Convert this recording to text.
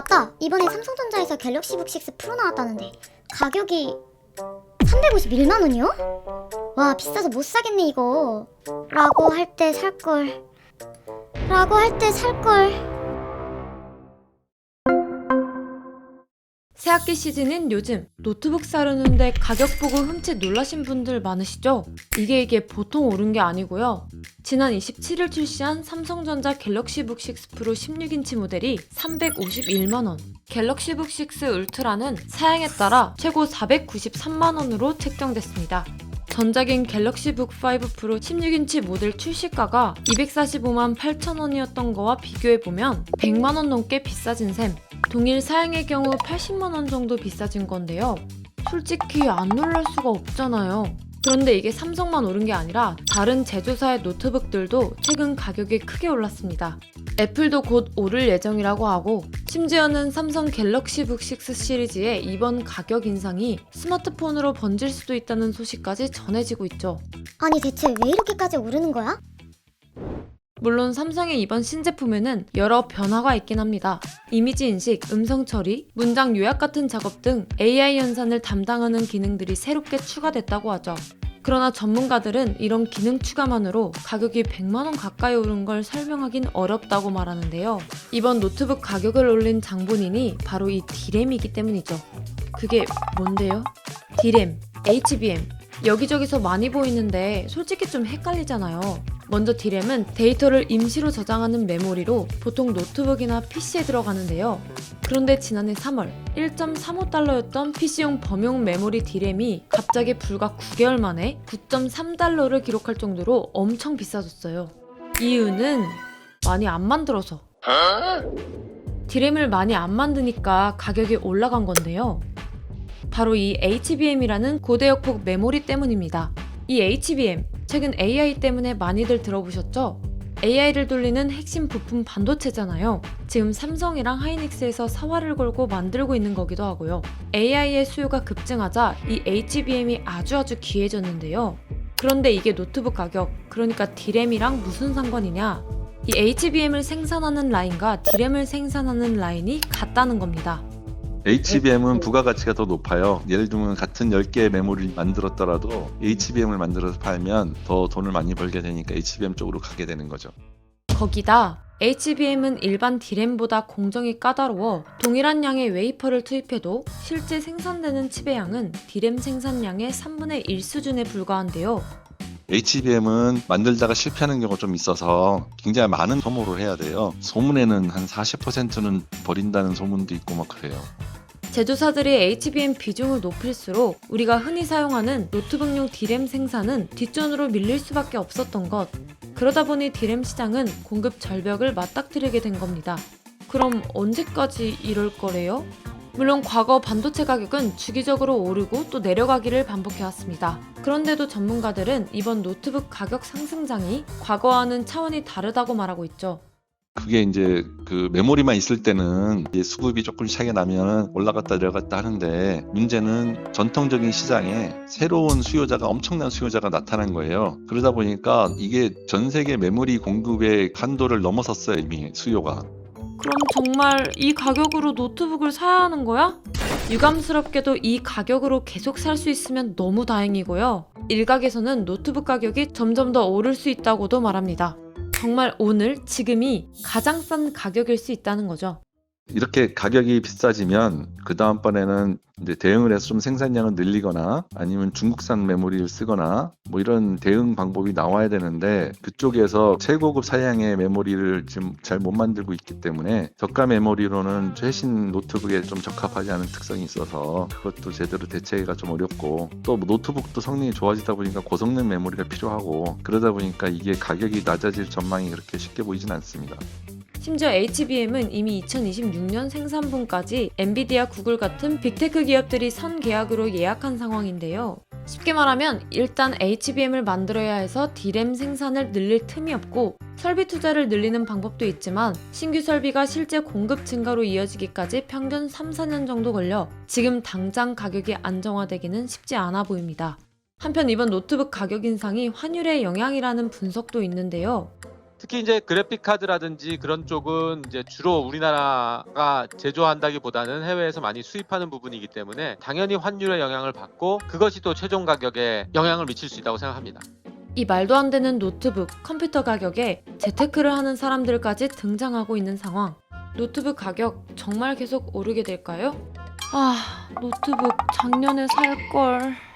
맞다! 이번에 삼성전자에서 갤럭시 북 6 프로 나왔다는데 가격이 351만원이요? 와, 비싸서 못 사겠네 이거. 라고 할 때 살걸. 새학기 시즌인 요즘 노트북 사려는데 가격 보고 흠칫 놀라신 분들 많으시죠? 이게 보통 오른 게 아니고요. 지난 27일 출시한 삼성전자 갤럭시 북 6 프로 16인치 모델이 351만원, 갤럭시 북 6 울트라는 사양에 따라 최고 493만원으로 책정됐습니다. 전작인 갤럭시 북 5 프로 16인치 모델 출시가가 245만 8천원이었던 거와 비교해보면 100만원 넘게 비싸진 셈. 동일 사양의 경우 80만원 정도 비싸진 건데요. 솔직히 안 놀랄 수가 없잖아요. 그런데 이게 삼성만 오른 게 아니라 다른 제조사의 노트북들도 최근 가격이 크게 올랐습니다. 애플도 곧 오를 예정이라고 하고, 심지어는 삼성 갤럭시 북 6 시리즈의 이번 가격 인상이 스마트폰으로 번질 수도 있다는 소식까지 전해지고 있죠. 아니 대체 왜 이렇게까지 오르는 거야? 물론 삼성의 이번 신제품에는 여러 변화가 있긴 합니다. 이미지 인식, 음성 처리, 문장 요약 같은 작업 등 AI 연산을 담당하는 기능들이 새롭게 추가됐다고 하죠. 그러나 전문가들은 이런 기능 추가만으로 가격이 100만원 가까이 오른 걸 설명하긴 어렵다고 말하는데요. 이번 노트북 가격을 올린 장본인이 바로 이 D램이기 때문이죠. 그게 뭔데요? D램, HBM, 여기저기서 많이 보이는데 솔직히 좀 헷갈리잖아요. 먼저 D램은 데이터를 임시로 저장하는 메모리로 보통 노트북이나 PC에 들어가는데요. 그런데 지난해 3월 1.35달러였던 PC용 범용 메모리 D램이 갑자기 불과 9개월 만에 9.3달러를 기록할 정도로 엄청 비싸졌어요. 이유는 많이 안 만들어서. D램을 많이 안 만드니까 가격이 올라간 건데요. 바로 이 HBM이라는 고대역폭 메모리 때문입니다. 이 HBM, 최근 AI 때문에 많이들 들어보셨죠? AI를 돌리는 핵심 부품 반도체잖아요. 지금 삼성이랑 하이닉스에서 사활을 걸고 만들고 있는 거기도 하고요. AI의 수요가 급증하자 이 HBM이 아주 귀해졌는데요. 그런데 이게 노트북 가격, 그러니까 D램이랑 무슨 상관이냐? 이 HBM을 생산하는 라인과 D램을 생산하는 라인이 같다는 겁니다. HBM은 부가가치가 더 높아요. 예를 들면 같은 10개의 메모리를 만들었더라도 HBM을 만들어서 팔면 더 돈을 많이 벌게 되니까 HBM 쪽으로 가게 되는 거죠. 거기다 HBM은 일반 D램보다 공정이 까다로워 동일한 양의 웨이퍼를 투입해도 실제 생산되는 칩의 양은 D램 생산량의 3분의 1 수준에 불과한데요. HBM은 만들다가 실패하는 경우가 좀 있어서 굉장히 많은 소모를 해야 돼요. 소문에는 한 40%는 버린다는 소문도 있고 막 그래요. 제조사들이 HBM 비중을 높일수록 우리가 흔히 사용하는 노트북용 D램 생산은 뒷전으로 밀릴 수밖에 없었던 것. 그러다 보니 D램 시장은 공급 절벽을 맞닥뜨리게 된 겁니다. 그럼 언제까지 이럴 거래요? 물론 과거 반도체 가격은 주기적으로 오르고 또 내려가기를 반복해왔습니다. 그런데도 전문가들은 이번 노트북 가격 상승장이 과거와는 차원이 다르다고 말하고 있죠. 그게 이제 그 메모리만 있을 때는 이제 수급이 조금 차이가 나면 올라갔다 내려갔다 하는데, 문제는 전통적인 시장에 새로운 수요자가, 엄청난 수요자가 나타난 거예요. 그러다 보니까 이게 전 세계 메모리 공급의 한도를 넘어섰어요, 이미 수요가. 그럼 정말 이 가격으로 노트북을 사야 하는 거야? 유감스럽게도 이 가격으로 계속 살 수 있으면 너무 다행이고요. 일각에서는 노트북 가격이 점점 더 오를 수 있다고도 말합니다. 정말 오늘, 지금이 가장 싼 가격일 수 있다는 거죠. 이렇게 가격이 비싸지면 그 다음번에는 이제 대응을 해서 좀 생산량을 늘리거나 아니면 중국산 메모리를 쓰거나 뭐 이런 대응 방법이 나와야 되는데, 그쪽에서 최고급 사양의 메모리를 지금 잘 못 만들고 있기 때문에 저가 메모리로는 최신 노트북에 좀 적합하지 않은 특성이 있어서 그것도 제대로 대체가 좀 어렵고, 또 노트북도 성능이 좋아지다 보니까 고성능 메모리가 필요하고, 그러다 보니까 이게 가격이 낮아질 전망이 그렇게 쉽게 보이진 않습니다. 심지어 HBM은 이미 2026년 생산분까지 엔비디아, 구글 같은 빅테크 기업들이 선 계약으로 예약한 상황인데요. 쉽게 말하면 일단 HBM을 만들어야 해서 D램 생산을 늘릴 틈이 없고, 설비 투자를 늘리는 방법도 있지만 신규 설비가 실제 공급 증가로 이어지기까지 평균 3-4년 정도 걸려 지금 당장 가격이 안정화되기는 쉽지 않아 보입니다. 한편 이번 노트북 가격 인상이 환율의 영향이라는 분석도 있는데요. 특히 이제 그래픽 카드라든지 그런 쪽은 이제 주로 우리나라가 제조한다기보다는 해외에서 많이 수입하는 부분이기 때문에 당연히 환율의 영향을 받고 그것이 또 최종 가격에 영향을 미칠 수 있다고 생각합니다. 이 말도 안 되는 노트북, 컴퓨터 가격에 재테크를 하는 사람들까지 등장하고 있는 상황. 노트북 가격 정말 계속 오르게 될까요? 아, 노트북 작년에 살 걸.